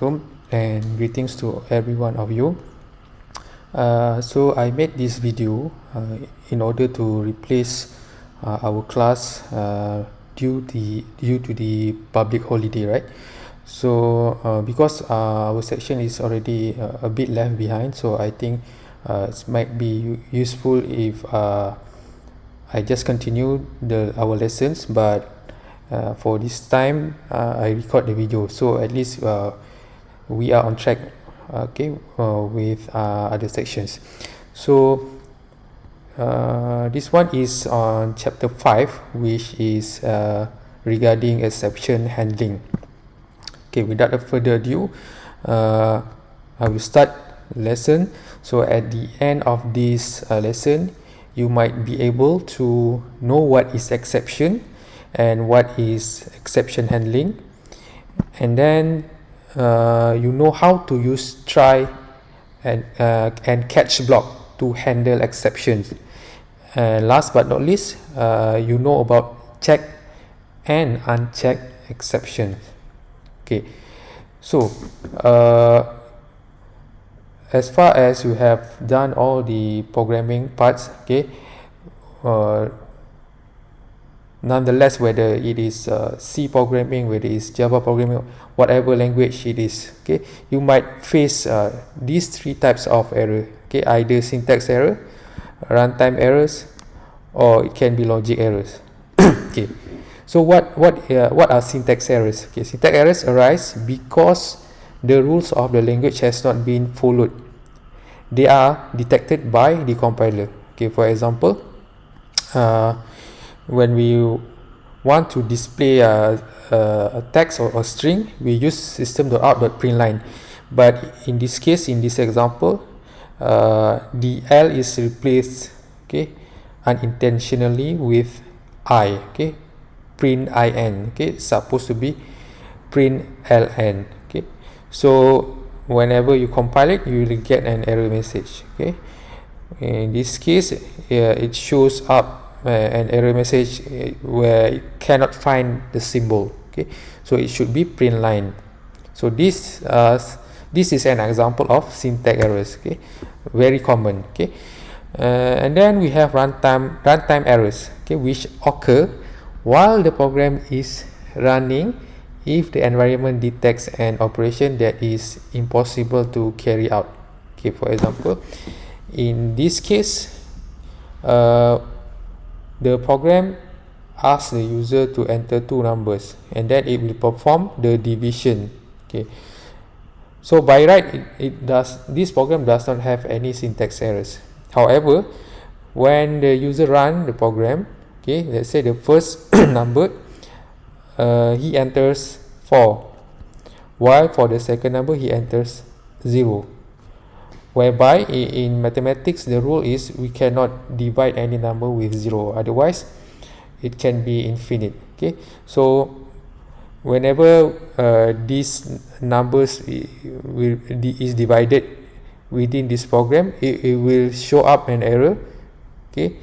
Assalamualaikum and greetings to every one of you. So I made this video in order to replace our class due to the public holiday, right? So because our section is already a bit left behind, so I think it might be useful if I just continue our lessons, but for this time I record the video, so at least we are on track, with other sections. So this one is on chapter 5, which is regarding exception handling. Okay, without further ado, I will start lesson. So at the end of this lesson, you might be able to know what is exception and what is exception handling, and then you know how to use try and catch block to handle exceptions. And last but not least, you know about check and uncheck exceptions. Okay, so as far as you have done all the programming parts, okay, nonetheless, whether it is C programming, whether it is Java programming, whatever language it is, okay, you might face these three types of error. Okay, either syntax error, runtime errors, or it can be logic errors. Okay, so what are syntax errors? Okay, syntax errors arise because the rules of the language has not been followed. They are detected by the compiler. Okay, for example, when we want to display a text or a string, we use system.out.println, but in this case, in this example, the L is replaced, okay, unintentionally with I, okay, print in, okay, it's supposed to be print ln. Okay, so whenever you compile it, you will get an error message. Okay, in this case, it shows up an error message where it cannot find the symbol. Okay, so it should be print line. So this is an example of syntax errors. Okay, very common. Okay, and then we have runtime errors, okay, which occur while the program is running if the environment detects an operation that is impossible to carry out. Okay, for example, in this case, the program asks the user to enter two numbers, and then it will perform the division. Okay, so by right, this program does not have any syntax errors. However, when the user runs the program, okay, let's say the first number, he enters 4, while for the second number he enters 0, whereby in mathematics the rule is we cannot divide any number with 0, otherwise it can be infinite. Okay, so whenever these numbers is divided within this program, it will show up an error. Okay,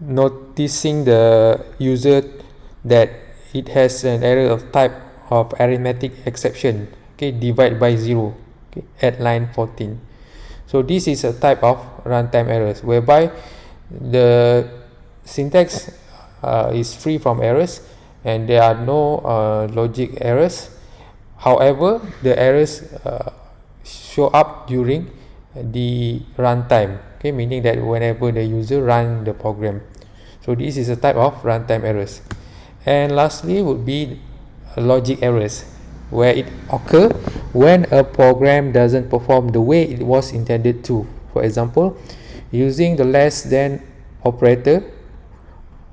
noticing the user that it has an error of type of arithmetic exception. Okay, divide by 0, okay, at line 14. So this is a type of runtime errors whereby the syntax is free from errors and there are no logic errors. However, the errors show up during the runtime, okay, meaning that whenever the user run the program. So this is a type of runtime errors. And lastly would be logic errors, where it occur when a program doesn't perform the way it was intended to. For example, using the less than operator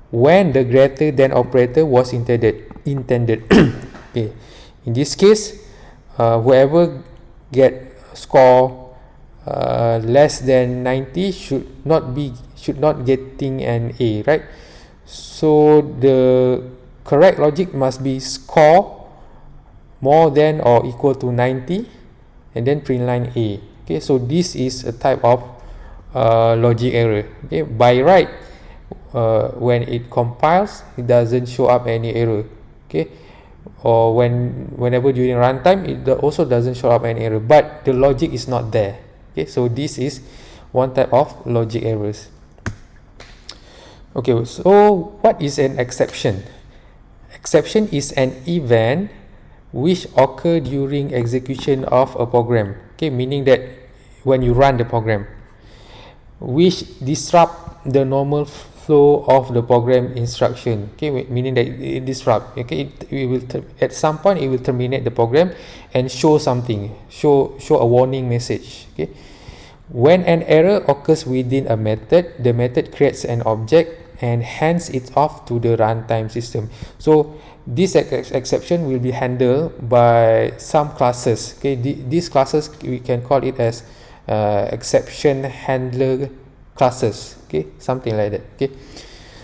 when the greater than operator was intended. Okay, in this case, whoever get score less than 90 should not getting an A, right? So the correct logic must be score more than or equal to 90 and then print line A. Okay, so this is a type of logic error. Okay, by right, when it compiles, it doesn't show up any error. Okay, or whenever during runtime, it also doesn't show up an error, but the logic is not there. Okay, so this is one type of logic errors. Okay, so what is an exception? Exception is an event which occur during execution of a program. Okay, meaning that when you run the program, which disrupt the normal flow of the program instruction. Okay, meaning that it disrupt. Okay, it will at some point it will terminate the program and show something, show a warning message. Okay, when an error occurs within a method, the method creates an object and hands it off to the runtime system. So this exception will be handled by some classes. Okay, these classes we can call it as exception handler classes. Okay, something like that. Okay,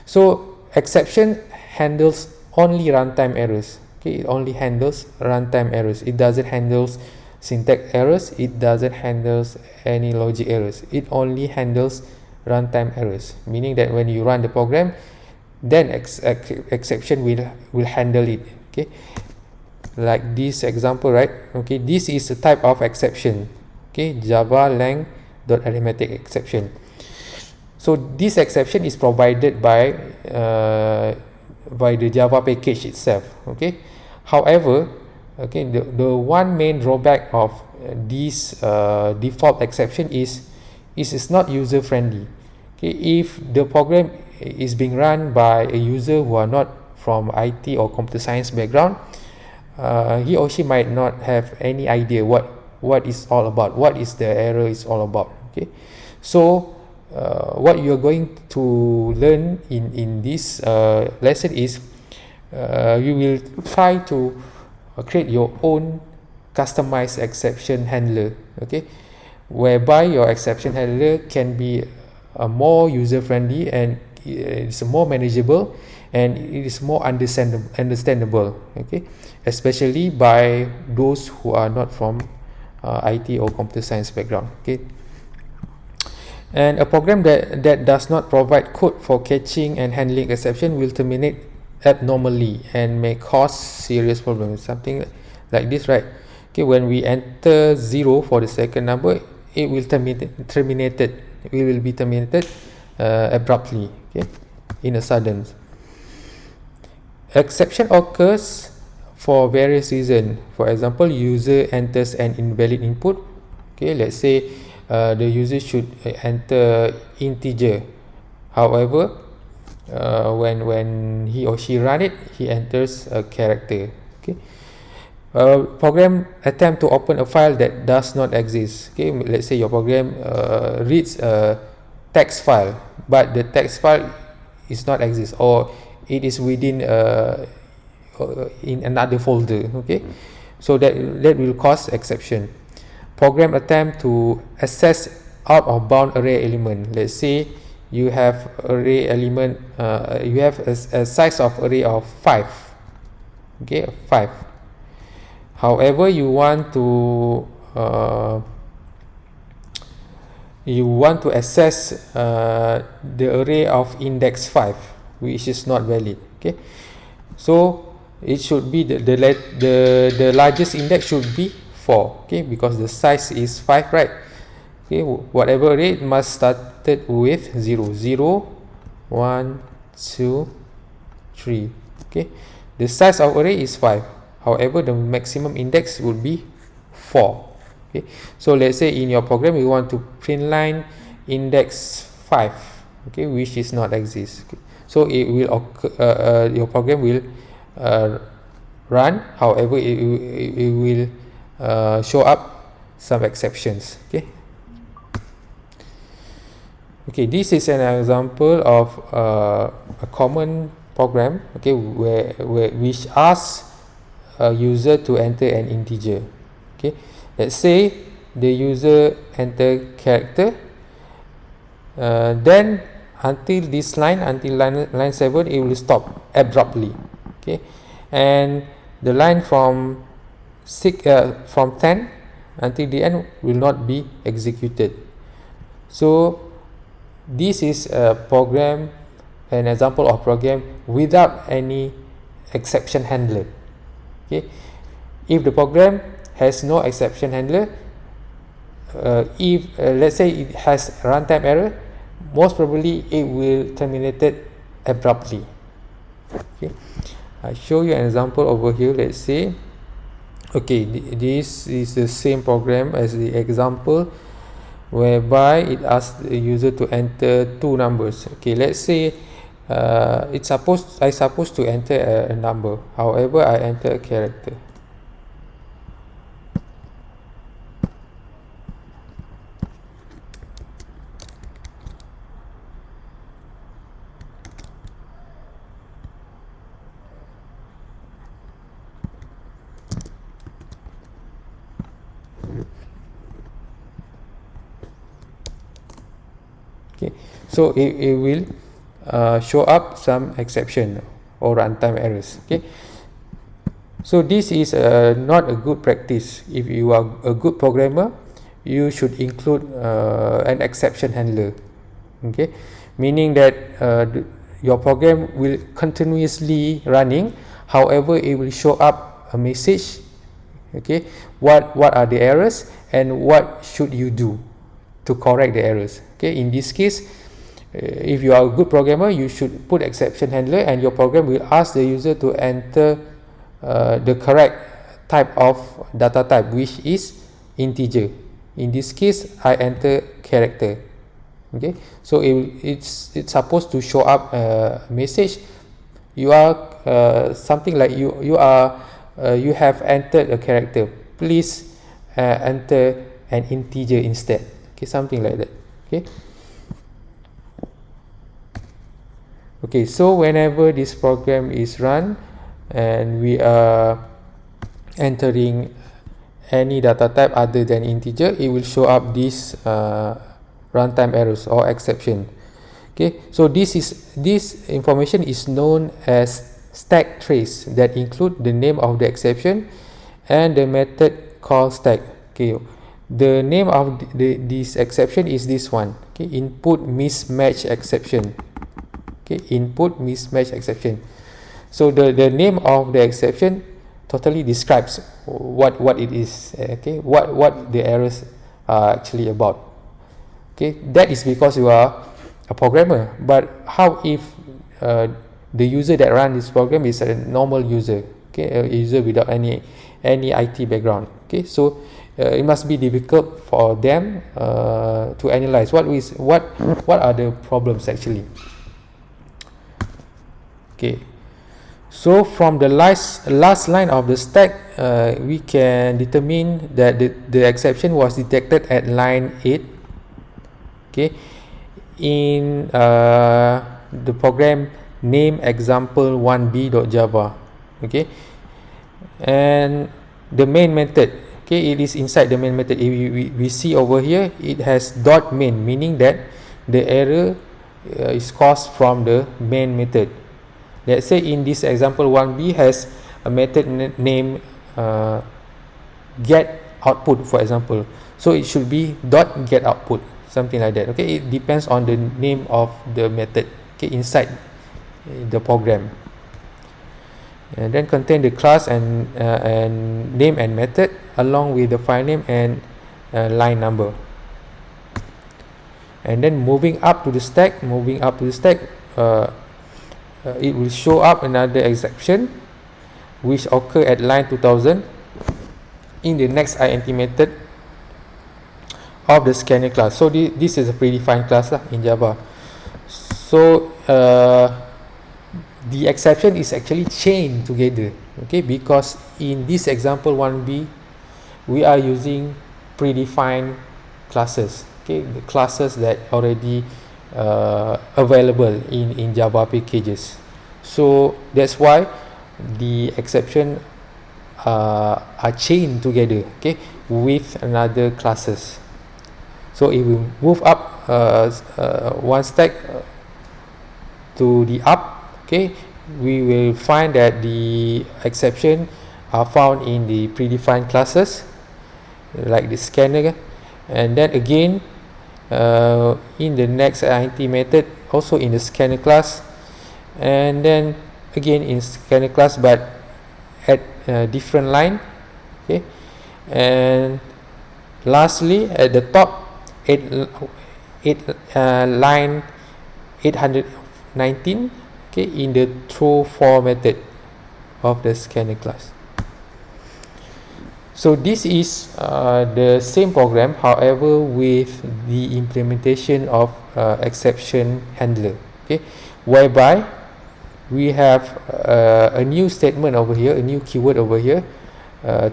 so exception handles only runtime errors. Okay, it only handles runtime errors. It doesn't handle syntax errors. It doesn't handle any logic errors. It only handles runtime errors, meaning that when you run the program, then exception will handle it. Okay, like this example, right? Okay, this is a type of exception. Okay, Java lang .arithmetic exception. So this exception is provided by the Java package itself. Okay, however, okay, the one main drawback of this default exception is it's not user friendly. Okay, if the program is being run by a user who are not from IT or computer science background, he or she might not have any idea what is all about, what is the error is all about. Okay, so what you are going to learn in this lesson is you will try to create your own customized exception handler. Okay, whereby your exception handler can be more user friendly, and it's more manageable, and it is more understandable. Okay, especially by those who are not from IT or computer science background. Okay, and a program that does not provide code for catching and handling exception will terminate abnormally and may cause serious problems. Something like this, right? Okay, when we enter 0 for the second number, it will be terminated abruptly. Okay, in a sudden. Exception occurs for various reasons. For example, user enters an invalid input. Okay, let's say the user should enter integer. However, when he or she run it, he enters a character. Okay, program attempt to open a file that does not exist. Okay, let's say your program reads a text file, but the text file is not exist, or it is within in another folder. Okay, so that will cause exception. Program attempt to access out of bound array element. Let's say you have array element, you have a size of array of 5. Okay, 5. However, you want to access the array of index 5, which is not valid. Okay, so it should be the largest index should be 4. Okay, because the size is 5, right? Okay, whatever array must started with 0, 0, 1, 2, 3. Okay, the size of array is 5. However, the maximum index would be 4. Okay, so let's say in your program you want to print line index 5. Okay, which is not exist. Okay, so it will occur, your program will run. However, it will show up some exceptions. Okay. Okay, this is an example of a common program. Okay, which asks a user to enter an integer. Okay, let's say the user enter character, then until line 7, it will stop abruptly. Okay, and the line from 10 until the end will not be executed. So this is a program, an example of program without any exception handler. Okay, if the program has no exception handler, if let's say it has runtime error, most probably it will terminate it abruptly. Okay, I show you an example over here. Let's say, okay, this is the same program as the example, whereby it asks the user to enter two numbers. Okay, let's say I supposed to enter a number, however I enter a character. Okay, so it will show up some exception or runtime errors. Okay, so this is not a good practice. If you are a good programmer, you should include an exception handler. Okay, meaning that your program will continuously running, however it will show up a message. Okay, what are the errors and what should you do to correct the errors. Okay, in this case, if you are a good programmer, you should put exception handler, and your program will ask the user to enter the correct type of data type, which is integer. In this case, I enter character. Okay, so it's supposed to show up a message. You are something like you have entered a character, please enter an integer instead. Okay, something like that. Okay, so whenever this program is run and we are entering any data type other than integer, it will show up this runtime errors or exception. Okay, so this information is known as stack trace, that include the name of the exception and the method called stack. Okay, the name of this exception is this one. Okay, input mismatch exception. Okay, input mismatch exception. So the name of the exception totally describes what it is. Okay, what the errors are actually about. Okay, that is because you are a programmer. But how if the user that runs this program is a normal user? Okay, a user without any IT background. Okay, so it must be difficult for them to analyze what are the problems actually. Okay, so from the last line of the stack, we can determine that the exception was detected at line 8. Okay, in the program name example 1b.java. Okay, and the main method, okay, it is inside the main method. If we see over here, it has dot main, meaning that the error is caused from the main method. Let's say in this example 1b has a method name get output, for example, so it should be dot get output, something like that. Okay, it depends on the name of the method, okay, inside the program. And then contain the class and name and method along with the file name and line number. And then moving up to the stack, it will show up another exception which occur at line 2000 in the next int method of the scanner class. So this is a predefined class in Java. So the exception is actually chained together, okay, because in this example 1b we are using predefined classes, okay, the classes that already available in Java packages. So that's why the exception are chained together, okay, with another classes. So if we move up one stack to the up, okay, we will find that the exception are found in the predefined classes like the scanner, and then again in the next int method, also in the scanner class, and then again in scanner class, but at different line. Okay, and lastly at the top line 819, okay, in the throw for method of the scanner class. So this is the same program, however with the implementation of exception handler, okay, whereby we have a new statement over here, a new keyword over here,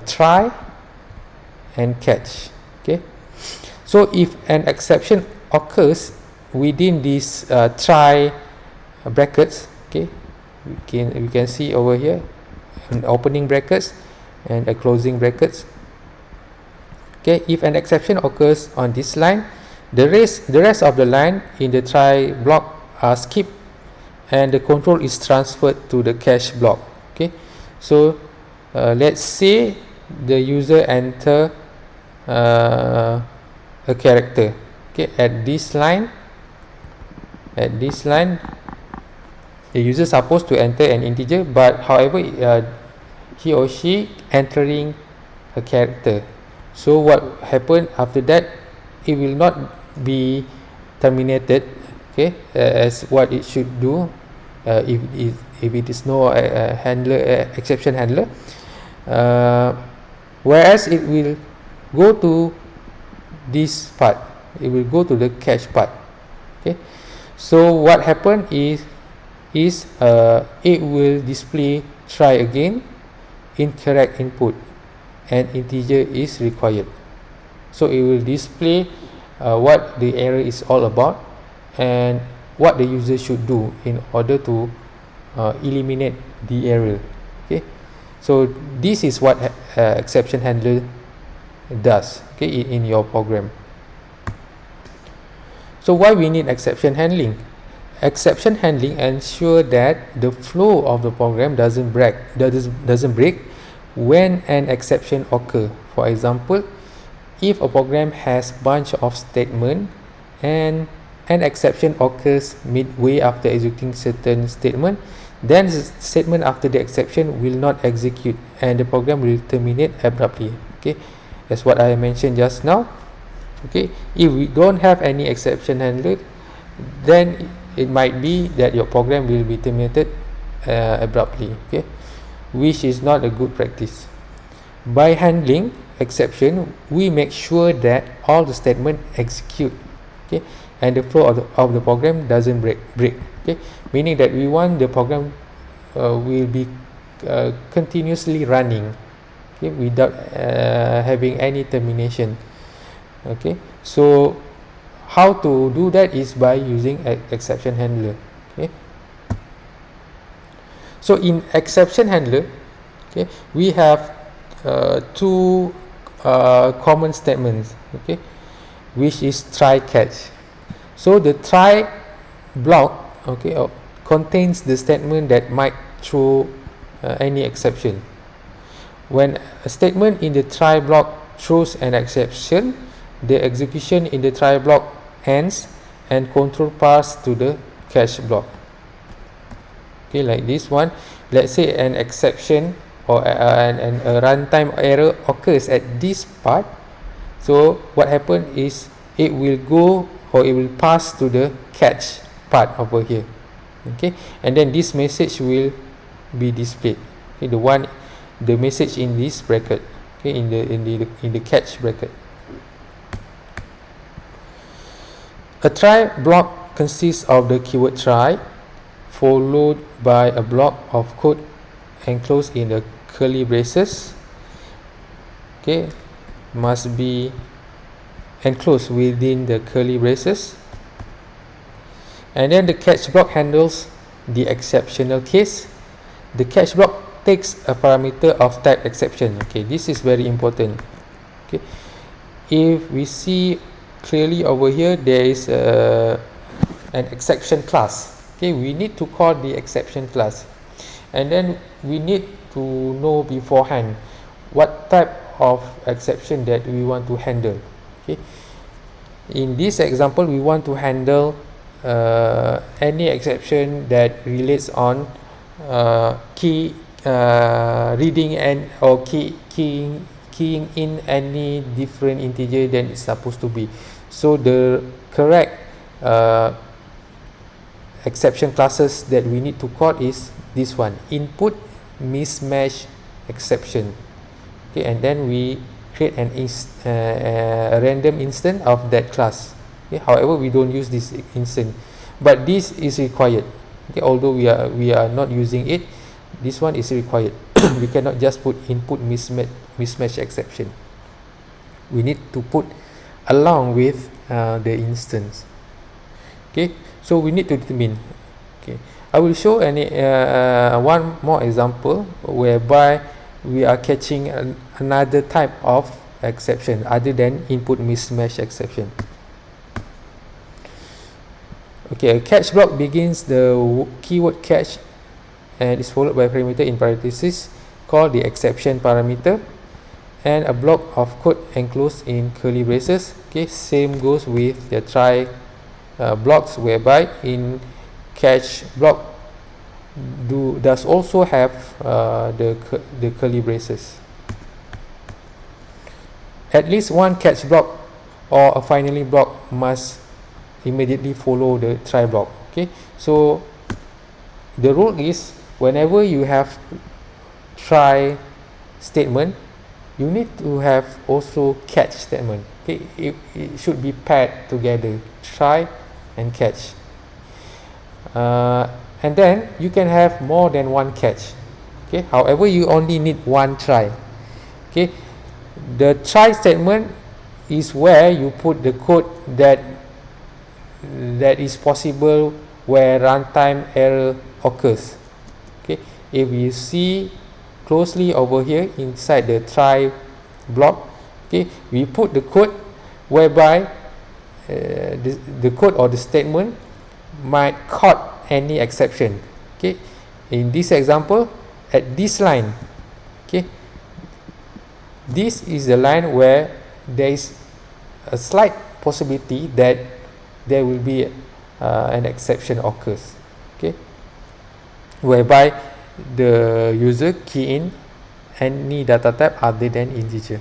try and catch. Okay, so if an exception occurs within these try brackets, okay, we can see over here an opening brackets and a closing brackets. Okay, if an exception occurs on this line, the rest of the line in the try block are skipped and the control is transferred to the catch block. Okay, so let's say the user enter a character. Okay, at this line the user is supposed to enter an integer, but however he or she entering a character. So what happened after that, it will not be terminated, okay, as what it should do if it is no exception handler, whereas it will go to this part, it will go to the catch part. Okay, so what happened is it will display try again, incorrect input, and integer is required. So it will display what the error is all about and what the user should do in order to eliminate the error. Okay, so this is what exception handler does, okay, in your program. So why we need exception handling? Exception handling ensure that the flow of the program doesn't break when an exception occur. For example, if a program has bunch of statement and an exception occurs midway after executing certain statement, then the statement after the exception will not execute and the program will terminate abruptly. Okay, that's what I mentioned just now. Okay, if we don't have any exception handler, then it might be that your program will be terminated abruptly, okay, which is not a good practice. By handling exception, we make sure that all the statement execute, okay, and the flow of the program doesn't break, okay, meaning that we want the program will be continuously running, okay, without having any termination. Okay, so how to do that is by using exception handler. Okay, so in exception handler, okay, we have two common statements, okay, which is try catch. So the try block, okay, contains the statement that might throw any exception. When a statement in the try block throws an exception, the execution in the try block ends and control pass to the catch block. Okay, like this one. Let's say an exception or a runtime error occurs at this part. So what happened is it will go or it will pass to the catch part over here. Okay, and then this message will be displayed. Okay, the message in this bracket. Okay, in the catch bracket. A try block consists of the keyword try followed by a block of code enclosed in the curly braces. Okay, must be enclosed within the curly braces, and then the catch block handles the exceptional case. The catch block takes a parameter of type exception. Okay, this is very important. Okay, if we see clearly over here, there is an exception class. Okay, we need to call the exception class, and then we need to know beforehand what type of exception that we want to handle. Okay, in this example, we want to handle any exception that relates on key reading and or keying in any different integer than it's supposed to be. So the correct exception classes that we need to call is this one, input mismatch exception. Okay, and then we create an a random instance of that class. Okay, however, we don't use this instance, but this is required. Okay, although we are not using it, this one is required. We cannot just put input mismatch exception. We need to put along with the instance. Okay, so we need to determine. Okay, I will show one more example whereby we are catching another type of exception other than input mismatch exception. Okay, a catch block begins the keyword catch and is followed by a parameter in parentheses called the exception parameter, and a block of code enclosed in curly braces. Okay, same goes with the try blocks, whereby in catch block does also have the curly braces. At least one catch block or a finally block must immediately follow the try block. Okay, so the rule is whenever you have try statement, you need to have also catch statement. Okay, it should be paired together, try and catch. And then you can have more than one catch. Okay, however, you only need one try. Okay, the try statement is where you put the code that is possible where runtime error occurs. Okay, if you see closely over here inside the try block, okay, we put the code whereby the code or the statement might caught any exception. Okay, in this example, at this line, okay, this is the line where there is a slight possibility that there will be an exception occurs. Okay, whereby the user key in any data type other than integer.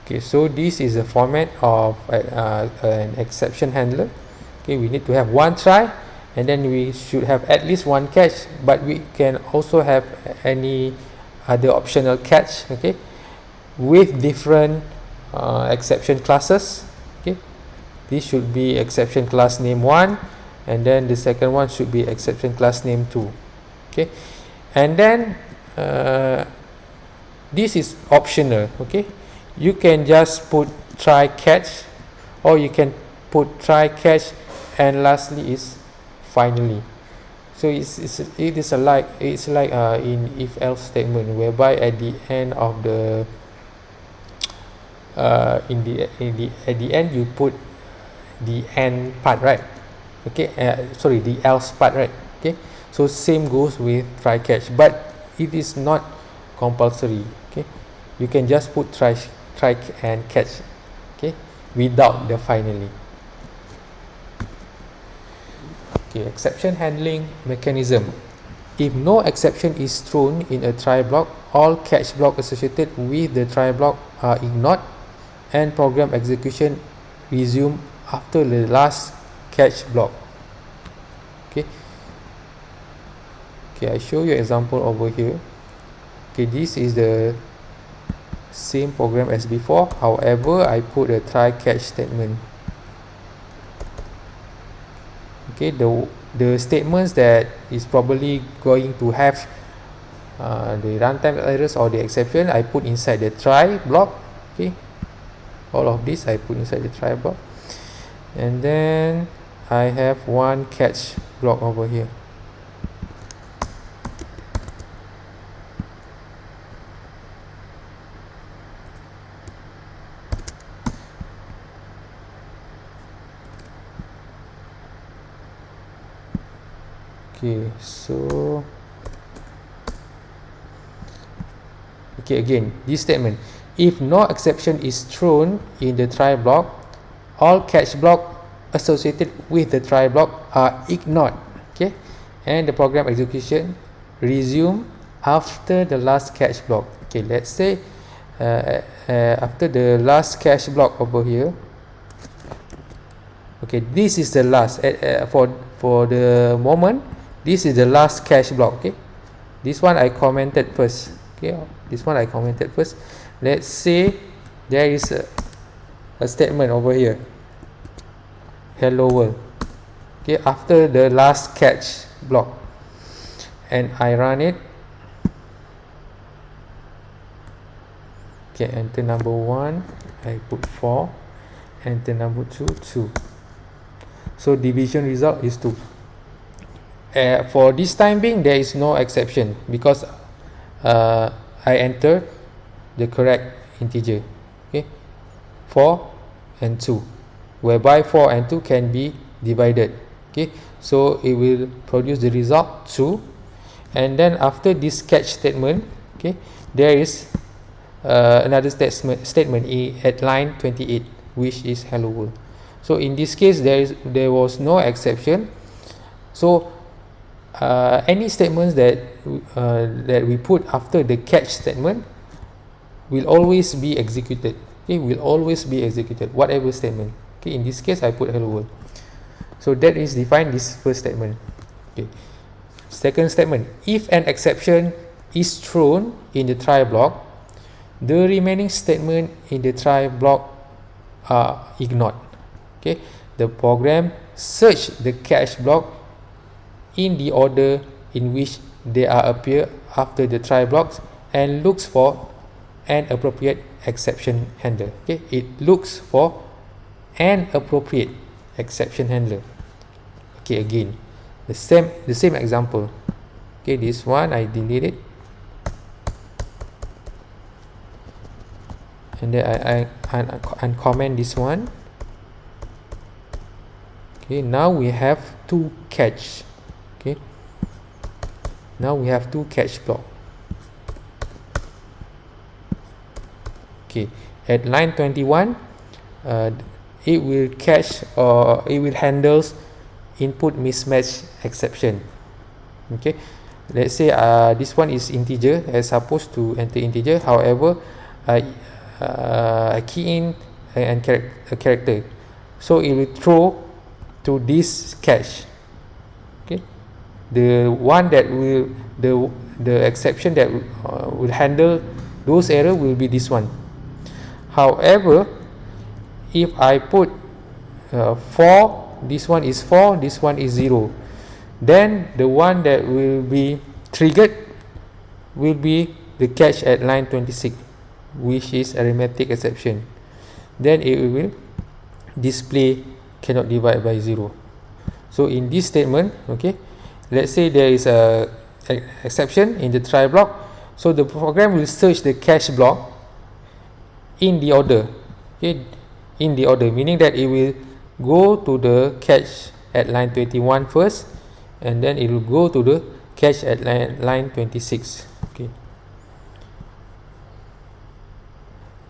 Okay, so this is the format of an exception handler. Okay, we need to have one try, and then we should have at least one catch, but we can also have any other optional catch. Okay, with different exception classes. Okay, this should be exception class name 1, and then the second one should be exception class name 2. Okay, and then this is optional. Okay, you can just put try catch, or you can put try catch and lastly is finally. So it is like in if else statement, whereby at the end of the at the end you put the end part, right? Okay, sorry, the else part, right? Okay, so same goes with try catch, but it is not compulsory. Okay, you can just put try and catch, okay, without the finally. Okay, exception handling mechanism. If no exception is thrown in a try block, all catch blocks associated with the try block are ignored, and program execution resume after the last catch block. Okay, I show you example over here. Okay, this is the same program as before, however I put a try catch statement. Okay, the statements that is probably going to have the runtime errors or the exception, I put inside the try block. Okay, all of this I put inside the try block, and then I have one catch block over here. Okay, so okay, again this statement, if no exception is thrown in the try block, all catch block associated with the try block are ignored. Okay, and the program execution resume after the last catch block. Okay, let's say after the last catch block over here. Okay, this is the last for the moment. This is the last catch block. Okay, this one I commented first. Okay, this one I commented first. Let's say there is a statement over here, hello world. Okay, after the last catch block, and I run it. Okay, enter number 1, I put 4, enter number 2, 2. So division result is 2. For this time being, there is no exception because I enter the correct integer. Okay, 4 and 2, whereby 4 and 2 can be divided. Okay, so it will produce the result 2, and then after this catch statement, okay, there is another statement at line 28, which is hello world. So in this case, there was no exception. So any statements that we put after the catch statement will always be executed. Okay, will always be executed, whatever statement. Okay, in this case I put hello world. So that is defined this first statement. Okay, second statement, if an exception is thrown in the try block, the remaining statement in the try block are ignored. Okay, the program search the catch block in the order in which they are appear after the try blocks and looks for an appropriate exception handler. Okay, it looks for an appropriate exception handler. Okay, again the same example. Okay, this one I delete it, and then I uncomment this one. Okay, now we have 2 catch. Okay, now we have 2 catch block. Okay, at line 21, it will catch or it will handles input mismatch exception. Okay, let's say this one is integer, as supposed to enter integer, however I key in a character, so it will throw to this catch. Okay, the one that will the exception that will handle those error will be this one. However, if I put 4, this one is 4, this one is 0, then the one that will be triggered will be the catch at line 26, which is arithmetic exception. Then it will display cannot divide by 0. So in this statement, okay, let's say there is a exception in the try block, so the program will search the catch block in the order. Okay, in the order, meaning that it will go to the catch at line 21 first, and then it will go to the catch at line 26. Okay,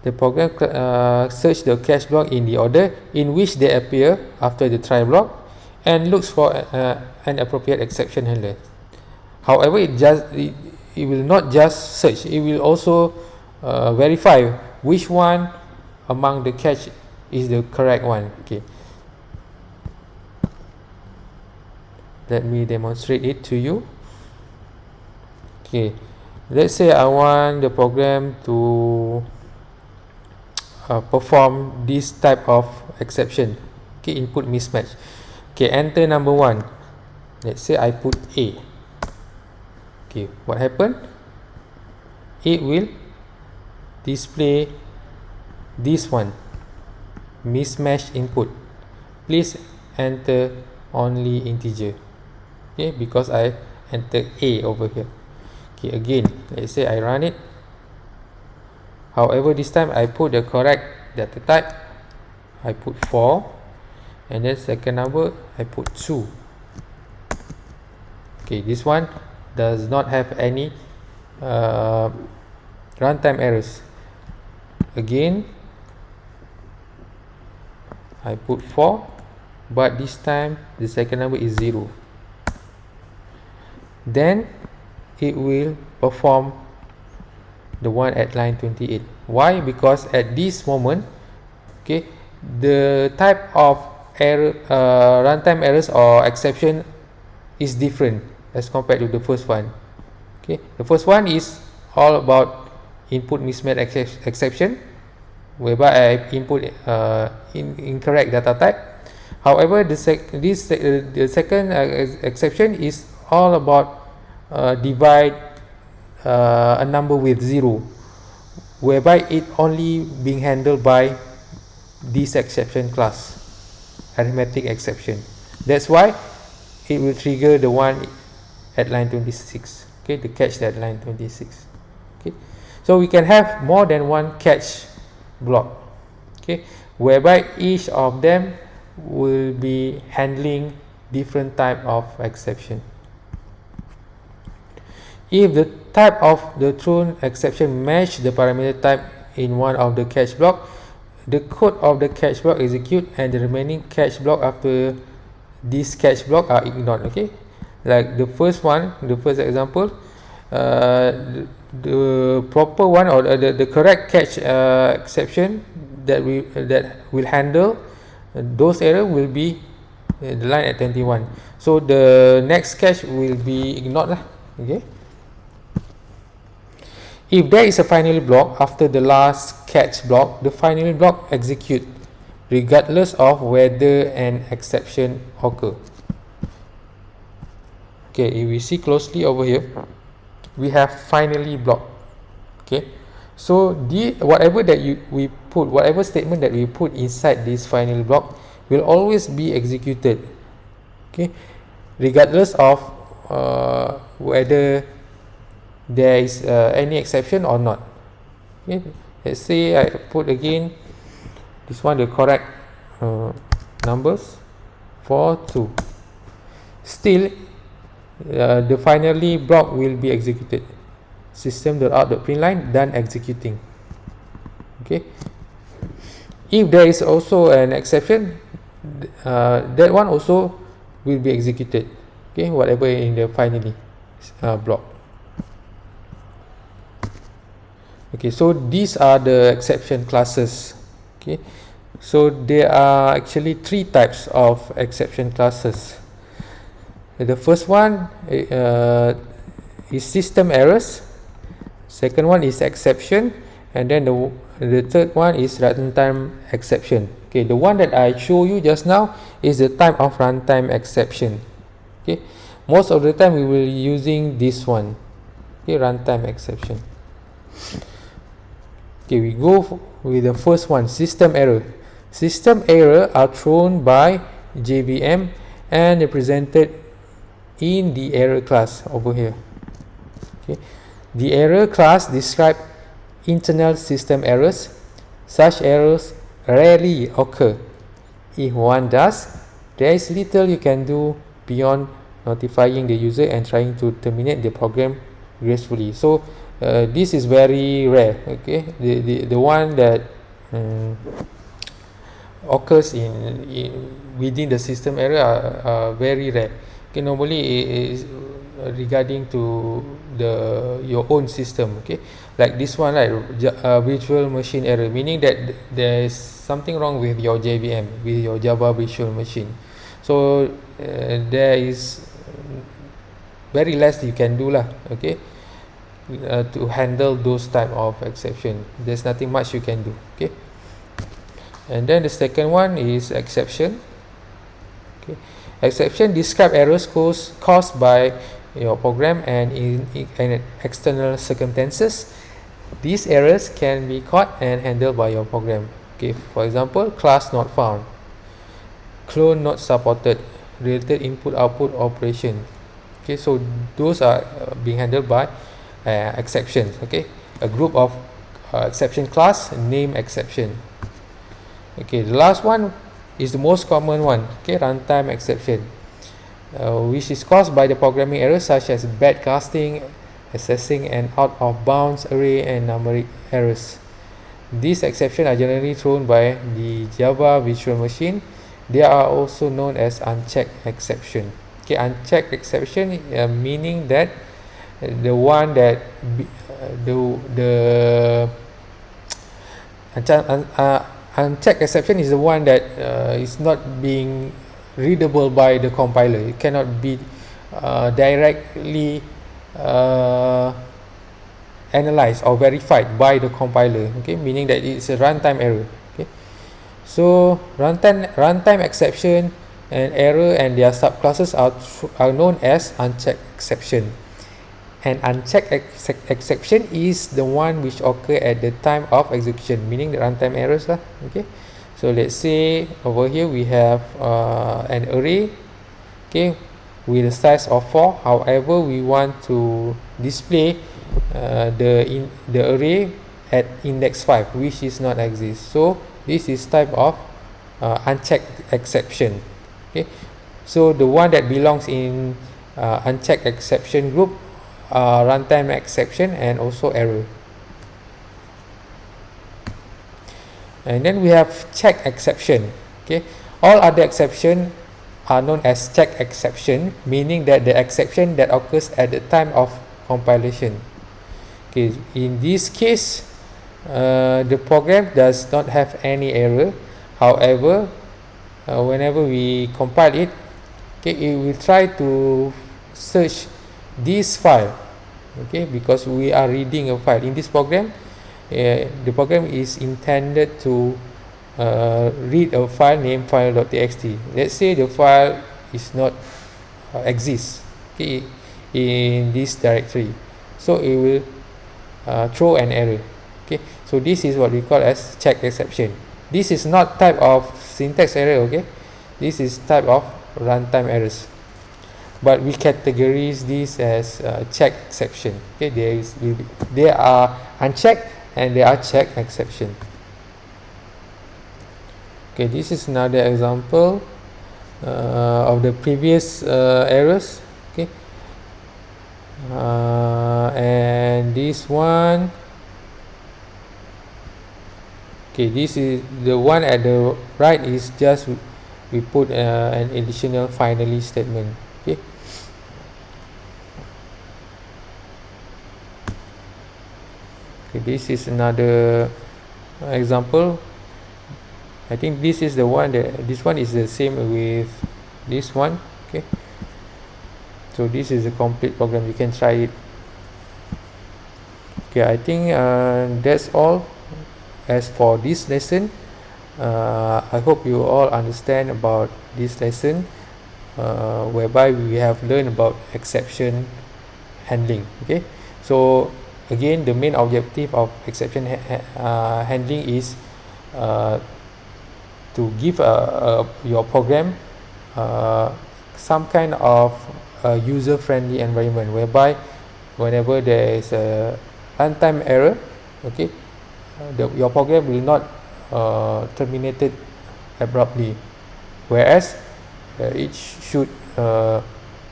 the program search the catch block in the order in which they appear after the try block and looks for an appropriate exception handler. However, it will not just search, it will also verify which one among the catch is the correct one. Okay, let me demonstrate it to you. Okay, let's say I want the program to perform this type of exception. Okay, input mismatch. Okay, enter number 1. Let's say I put A. Okay, what happened? It will display this one, mismatch input. Please enter only integer. Okay, because I entered A over here. Okay, again, let's say I run it. However, this time I put the correct data type. I put 4, and then second number I put 2. Okay, this one does not have any runtime errors. Again, I put 4, but this time the second number is 0. then it will perform the one at line 28. Why? Because at this moment, okay, the type of error, runtime errors or exception is different as compared to the first one. Okay, the first one is all about input mismatch exception, whereby I input incorrect data type. However, the second exception is all about divide a number with 0, whereby it only being handled by this exception class, arithmetic exception. That's why it will trigger the one at line 26. Okay, the catch at line 26. Okay, so we can have more than one catch block, okay, whereby each of them will be handling different type of exception. If the type of the thrown exception match the parameter type in one of the catch block, the code of the catch block execute and the remaining catch block after this catch block are ignored. Okay, like the first one, the first example, the proper one or the correct catch exception that will handle those error will be the line at 21. So the next catch will be ignored lah. Okay, if there is a final block after the last catch block, the final block execute regardless of whether an exception occur. Okay, if we see closely over here, we have finally block. Okay, so whatever that whatever statement that we put inside this final block will always be executed. Okay, regardless of whether there is any exception or not. Okay, let's say I put again this one, the correct numbers 4, 2. Still the finally block will be executed. System.out.println done executing. Okay, if there is also an exception, that one also will be executed. Okay, whatever in the finally block. Okay, so these are the exception classes. Okay, so there are actually 3 types of exception classes. The first one is system errors, second one is exception, and then the third one is runtime exception. Okay, the one that I show you just now is the type of runtime exception. Okay, most of the time we will be using this one. Okay, runtime exception. Okay, we go with the first one, system error. System error are thrown by JVM and represented in the error class over here. Okay, the error class describe internal system errors. Such errors rarely occur. If one does, there is little you can do beyond notifying the user and trying to terminate the program gracefully. So this is very rare. Okay, the one that occurs within the system error are very rare. Okay, normally it is regarding to your own system. Okay, like this one, right, virtual machine error, meaning that there is something wrong with your JVM, with your Java virtual machine. So there is very less you can do lah. Okay, to handle those type of exception, there's nothing much you can do. Okay, and then the second one is exception. Okay, exception describe errors caused by your program and in external circumstances. These errors can be caught and handled by your program. Okay, for example, class not found, clone not supported, related input output operation. Okay, so those are being handled by exceptions. Okay, a group of exception class name exception. Okay, the last one is the most common one. Okay, runtime exception, which is caused by the programming errors such as bad casting, accessing an out of bounds array, and numeric errors. These exceptions are generally thrown by the Java virtual machine. They are also known as unchecked exception. Okay, unchecked exception meaning that the one that unchecked exception is the one that is not being readable by the compiler. It cannot be directly analyzed or verified by the compiler. Okay, meaning that it's a runtime error. Okay, so runtime exception and error and their subclasses are known as unchecked exception. An unchecked exception is the one which occur at the time of execution, meaning the runtime errors lah. Okay, so let's say over here we have an array, okay, with a size of 4. However, we want to display the array at index 5, which is not exist. So this is type of unchecked exception. Okay, so the one that belongs in unchecked exception group runtime exception and also error. And then we have check exception. Okay, all other exception are known as check exception, meaning that the exception that occurs at the time of compilation. Okay, in this case the program does not have any error. However, whenever we compile it, okay, it will try to search this file, okay, because we are reading a file in this program. The program is intended to read a file named file.txt. Let's say the file is not exists, okay, in this directory, so it will throw an error. Okay, so this is what we call as check exception. This is not type of syntax error. Okay, this is type of runtime errors, but we categorize this as check exception. Okay, they are unchecked and they are check exception. Okay, this is another example of the previous errors. Okay, and this one, okay, this is the one at the right is just we put an additional finally statement. Okay, this is another example. I think this is the one that this one is the same with this one. Okay, so this is a complete program. You can try it. Okay, I think that's all as for this lesson. I hope you all understand about this lesson, whereby we have learned about exception handling. Okay, so again, the main objective of exception handling is to give your program some kind of user-friendly environment, whereby whenever there is a runtime error, okay, your program will not terminated abruptly, whereas it should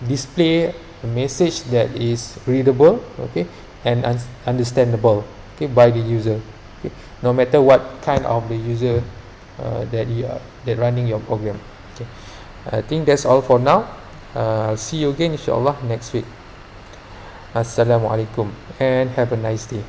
display a message that is readable, okay, and understandable, okay, by the user, okay, no matter what kind of the user that running your program. Okay, I think that's all for now. I'll see you again inshallah next week. Assalamualaikum and have a nice day.